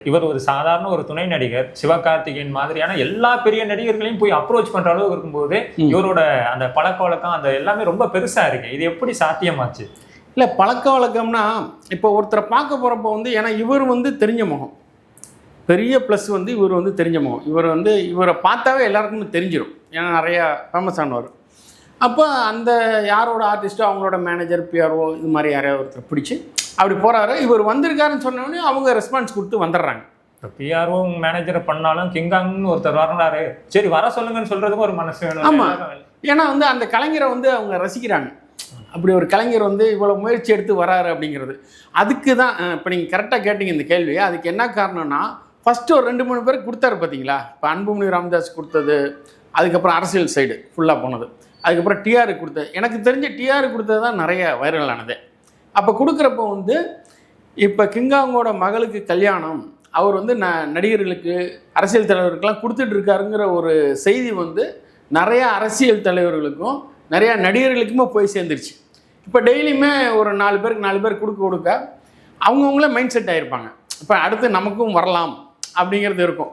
இவர் ஒரு சாதாரண ஒரு துணை நடிகர், சிவகார்த்திகேயன் மாதிரியான எல்லா பெரிய நடிகர்களையும் போய் அப்ரோச் பண்ற அளவுக்கு இருக்கும்போது இவரோட அந்த பழக்க வழக்கம் அந்த எல்லாமே ரொம்ப பெருசா இருக்கு. இது எப்படி சாத்தியமாச்சு? இல்லை, பழக்க வழக்கம்னா இப்போ ஒருத்தரை பார்க்க போகிறப்போ ஏன்னா இவர் தெரிஞ்ச முகம், பெரிய ப்ளஸ் இவர் தெரிஞ்ச முகம். இவரை பார்த்தாவே எல்லாருக்குமே தெரிஞ்சிடும், ஏன்னா நிறையா ஃபேமஸ் ஆனவர். அப்போ அந்த யாரோட ஆர்டிஸ்ட்டோ அவங்களோட மேனேஜர், பிஆர்ஓ இது மாதிரி யாரையாவது ஒருத்தர் பிடிச்சி அப்படி போகிறாரு. இவர் வந்திருக்காருன்னு சொன்னோடனே அவங்க ரெஸ்பான்ஸ் கொடுத்து வந்துடுறாங்க. இப்போ பிஆர்ஓ மேனேஜரை பண்ணாலும் கிங்காங்னு ஒருத்தர் வரலாறு, சரி வர சொல்லுங்கன்னு சொல்கிறதுக்கு ஒரு மனசு வேணும். ஆமாம், ஏன்னா அந்த கலைஞரை அவங்க ரசிக்கிறாங்க. அப்படி ஒரு கலைஞர் இவ்வளோ முயற்சி எடுத்து வராரு அப்படிங்கிறது. அதுக்கு தான் இப்போ நீங்கள் கரெக்டாக கேட்டிங்க இந்த கேள்வியை. அதுக்கு என்ன காரணம்னா, ஃபஸ்ட்டு ஒரு 2-3 பேருக்கு கொடுத்தாரு பார்த்தீங்களா. இப்போ அன்புமணி ராமதாஸ் கொடுத்தது, அதுக்கப்புறம் அரசியல் சைடு ஃபுல்லாக போனது, அதுக்கப்புறம் டிஆர் கொடுத்தது. எனக்கு தெரிஞ்ச டிஆர் கொடுத்தது தான் நிறைய வைரல் ஆனது. அப்போ கொடுக்குறப்போ இப்போ கிங்காங்கோட மகளுக்கு கல்யாணம், அவர் நடிகர்களுக்கு, அரசியல் தலைவர்களுக்கெல்லாம் கொடுத்துட்ருக்காருங்கிற ஒரு செய்தி நிறையா அரசியல் தலைவர்களுக்கும் நிறையா நடிகர்களுக்குமே போய் சேர்ந்துருச்சு. இப்போ டெய்லியுமே ஒரு 4 பேருக்கு கொடுக்க அவங்கவுங்களே மைண்ட் செட் ஆகிருப்பாங்க. இப்போ அடுத்து நமக்கும் வரலாம் அப்படிங்கிறது இருக்கும்.